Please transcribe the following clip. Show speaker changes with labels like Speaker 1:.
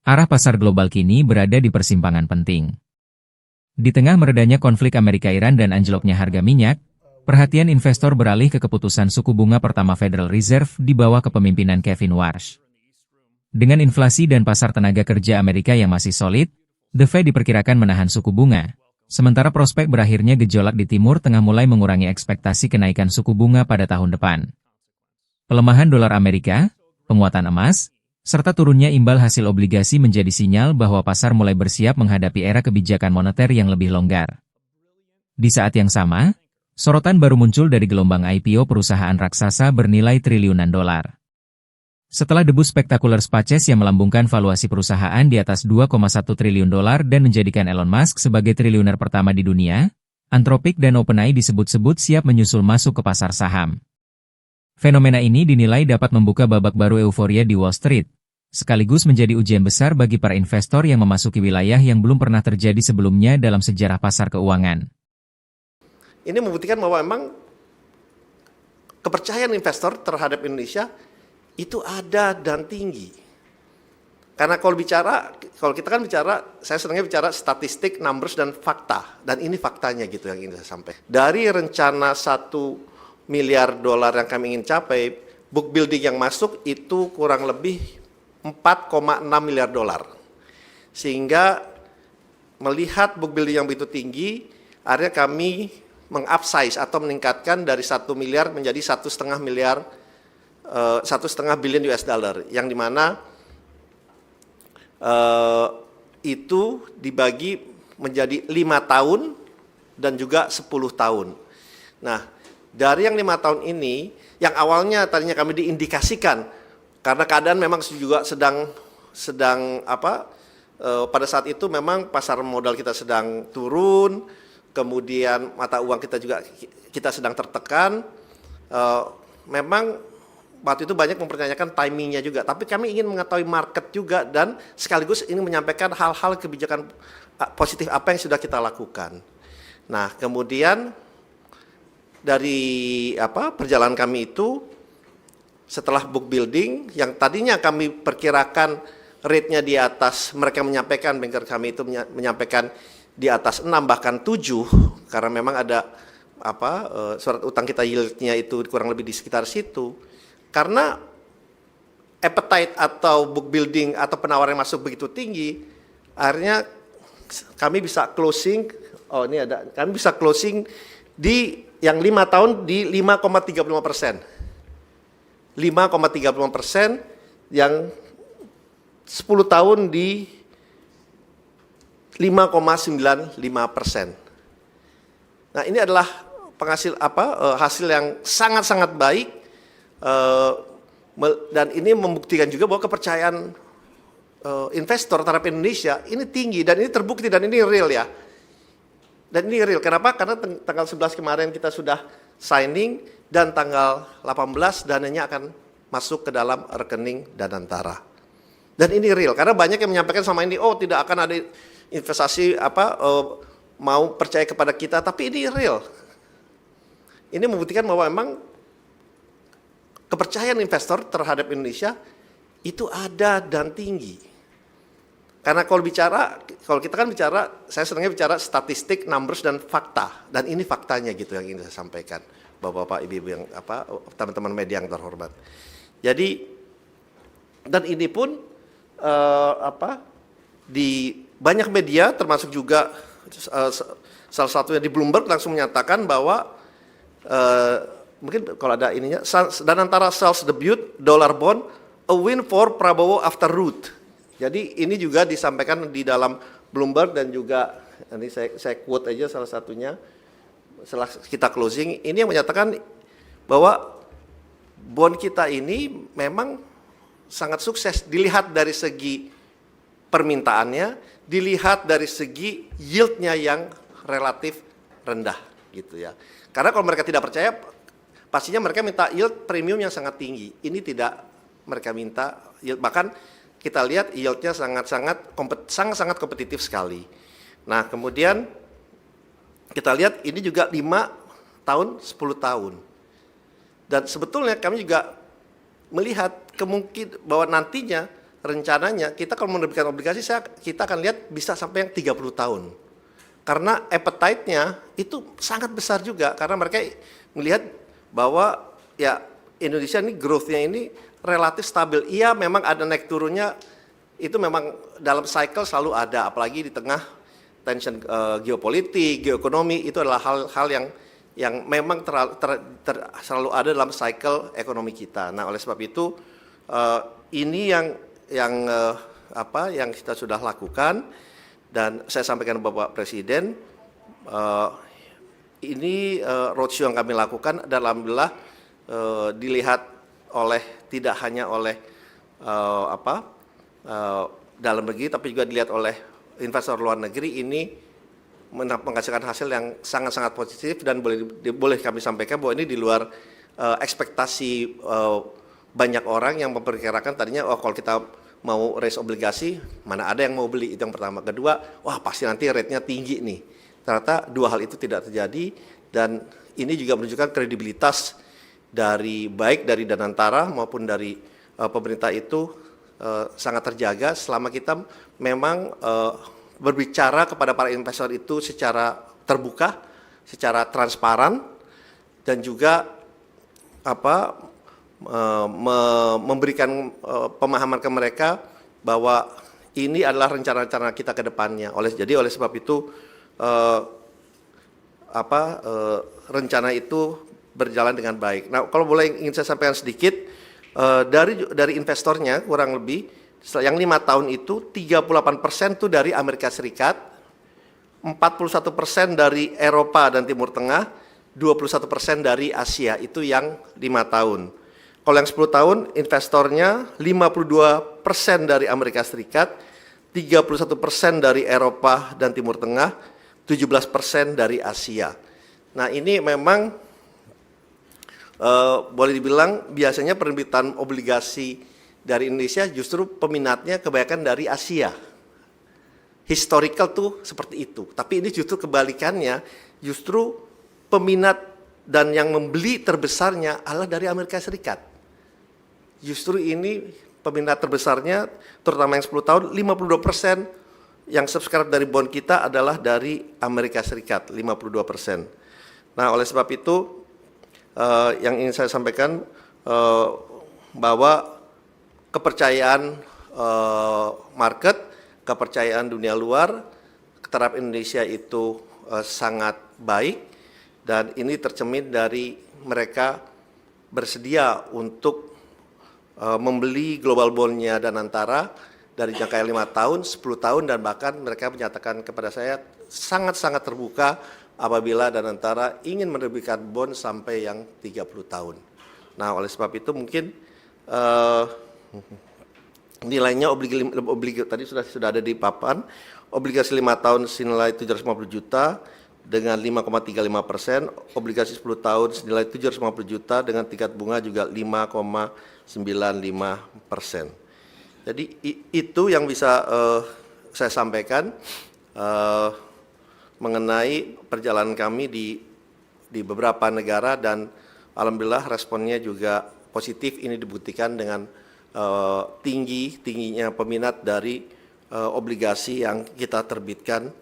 Speaker 1: Arah pasar global kini berada di persimpangan penting. Di tengah meredanya konflik Amerika-Iran dan anjloknya harga minyak, perhatian investor beralih ke keputusan suku bunga pertama Federal Reserve di bawah kepemimpinan Kevin Warsh. Dengan inflasi dan pasar tenaga kerja Amerika yang masih solid, The Fed diperkirakan menahan suku bunga, sementara prospek berakhirnya gejolak di Timur Tengah mulai mengurangi ekspektasi kenaikan suku bunga pada tahun depan. Pelemahan dolar Amerika, penguatan emas, serta turunnya imbal hasil obligasi menjadi sinyal bahwa pasar mulai bersiap menghadapi era kebijakan moneter yang lebih longgar. Di saat yang sama, sorotan baru muncul dari gelombang IPO perusahaan raksasa bernilai triliunan dolar. Setelah debut spektakuler SpaceX yang melambungkan valuasi perusahaan di atas 2,1 triliun dolar dan menjadikan Elon Musk sebagai triliuner pertama di dunia, Anthropic dan OpenAI disebut-sebut siap menyusul masuk ke pasar saham. Fenomena ini dinilai dapat membuka babak baru euforia di Wall Street, sekaligus menjadi ujian besar bagi para investor yang memasuki wilayah yang belum pernah terjadi sebelumnya dalam sejarah pasar keuangan.
Speaker 2: Ini membuktikan bahwa memang kepercayaan investor terhadap Indonesia itu ada dan tinggi. Karena kalau kita kan bicara, saya senangnya bicara statistik, numbers, dan fakta. Dan ini faktanya gitu yang ingin saya sampaikan. Dari rencana 1 miliar dolar yang kami ingin capai, book building yang masuk itu kurang lebih 4,6 miliar dolar. Sehingga melihat book building yang begitu tinggi, akhirnya kami mengupsize atau meningkatkan dari 1 miliar menjadi 1,5 miliar, 1,5 billion US dollar, yang dimana itu dibagi menjadi 5 tahun dan juga 10 tahun. Nah, dari yang 5 tahun ini, yang awalnya tadinya kami diindikasikan, karena keadaan memang juga pada saat itu memang pasar modal kita sedang turun, kemudian mata uang kita sedang tertekan. Memang waktu itu banyak mempertanyakan timingnya juga, tapi kami ingin mengetahui market juga dan sekaligus ingin menyampaikan hal-hal kebijakan positif apa yang sudah kita lakukan. Nah, kemudian dari perjalanan kami itu, setelah book building yang tadinya kami perkirakan rate-nya di atas, mereka menyampaikan, banker kami itu menyampaikan di atas 6 bahkan 7, karena memang ada surat utang kita yield-nya itu kurang lebih di sekitar situ. Karena appetite atau book building atau penawaran yang masuk begitu tinggi, akhirnya kami bisa closing, kami bisa closing di yang 5 tahun di 5,35%. 5,35%, yang 10 tahun di 5,95%. Nah, ini adalah hasil yang sangat-sangat baik, dan ini membuktikan juga bahwa kepercayaan investor terhadap Indonesia ini tinggi, dan ini terbukti, dan ini real ya. Dan ini real, kenapa? Karena tanggal 11 kemarin kita sudah signing, dan tanggal 18 dananya akan masuk ke dalam rekening Danantara. Dan ini real, karena banyak yang menyampaikan sama ini, oh tidak akan ada investasi mau percaya kepada kita, tapi ini real. Ini membuktikan bahwa memang kepercayaan investor terhadap Indonesia itu ada dan tinggi. Karena kalau kita kan bicara, saya senangnya bicara statistik, numbers, dan fakta. Dan ini faktanya gitu yang ingin saya sampaikan, Bapak-bapak, Ibu-ibu yang teman-teman media yang terhormat. Jadi, dan ini pun di banyak media, termasuk juga salah satunya di Bloomberg langsung menyatakan bahwa mungkin kalau ada ininya, Danantara sells debut dollar bond, a win for Prabowo after Ruth. Jadi ini juga disampaikan di dalam Bloomberg, dan juga ini saya quote aja salah satunya setelah kita closing, ini yang menyatakan bahwa bond kita ini memang sangat sukses dilihat dari segi permintaannya, dilihat dari segi yield-nya yang relatif rendah gitu ya. Karena kalau mereka tidak percaya, pastinya mereka minta yield premium yang sangat tinggi. Ini tidak mereka minta yield, bahkan kita lihat yield-nya sangat kompetitif sekali. Nah, kemudian kita lihat ini juga 5 tahun, 10 tahun. Dan sebetulnya kami juga melihat kemungkinan bahwa nantinya rencananya kita kalau menerbitkan obligasi kita akan lihat bisa sampai yang 30 tahun. Karena appetite-nya itu sangat besar juga karena mereka melihat bahwa ya Indonesia ini growth-nya ini relatif stabil. Iya memang ada naik turunnya, itu memang dalam cycle selalu ada, apalagi di tengah tension geopolitik, geoekonomi, itu adalah hal-hal yang memang selalu ada dalam cycle ekonomi kita. Nah oleh sebab itu ini yang kita sudah lakukan. Dan saya sampaikan ke Bapak Presiden, ini roadshow yang kami lakukan dan alhamdulillah dilihat tidak hanya oleh dalam negeri, tapi juga dilihat oleh investor luar negeri. Ini menghasilkan hasil yang sangat-sangat positif dan boleh kami sampaikan bahwa ini di luar ekspektasi banyak orang yang memperkirakan tadinya, kalau kita mau raise obligasi, mana ada yang mau beli, itu yang pertama. Kedua, wah pasti nanti rate-nya tinggi nih. Ternyata dua hal itu tidak terjadi dan ini juga menunjukkan kredibilitas baik dari Danantara maupun dari pemerintah itu sangat terjaga selama kita memang berbicara kepada para investor itu secara terbuka, secara transparan dan juga memberikan pemahaman ke mereka bahwa ini adalah rencana-rencana kita ke depannya. Jadi oleh sebab itu rencana itu berjalan dengan baik. Nah, kalau boleh ingin saya sampaikan sedikit dari investornya kurang lebih yang 5 tahun itu 38% itu dari Amerika Serikat, 41% dari Eropa dan Timur Tengah, 21% dari Asia, itu yang 5 tahun. Kalau yang 10 tahun investornya 52% dari Amerika Serikat, 31% dari Eropa dan Timur Tengah, 17% dari Asia. Nah ini memang boleh dibilang biasanya penerbitan obligasi dari Indonesia justru peminatnya kebanyakan dari Asia. Historical tuh seperti itu, tapi ini justru kebalikannya, justru peminat dan yang membeli terbesarnya adalah dari Amerika Serikat. Justru ini peminat terbesarnya, terutama yang 10 tahun, 52% yang subscribe dari bond kita adalah dari Amerika Serikat, 52%. Nah, oleh sebab itu, yang ingin saya sampaikan, bahwa kepercayaan market, kepercayaan dunia luar terhadap Indonesia itu sangat baik, dan ini tercermin dari mereka bersedia untuk membeli global bond-nya Danantara dari jangka 5 tahun, 10 tahun, dan bahkan mereka menyatakan kepada saya sangat-sangat terbuka apabila Danantara ingin menerbitkan bond sampai yang 30 tahun. Nah, oleh sebab itu mungkin nilainya obligasi tadi sudah ada di papan, obligasi 5 tahun senilai 750 juta dengan 5,35%, obligasi 10 tahun senilai 750 juta dengan tingkat bunga juga 5,95%. Jadi itu yang bisa saya sampaikan mengenai perjalanan kami di beberapa negara, dan alhamdulillah responnya juga positif. Ini dibuktikan dengan tingginya peminat dari obligasi yang kita terbitkan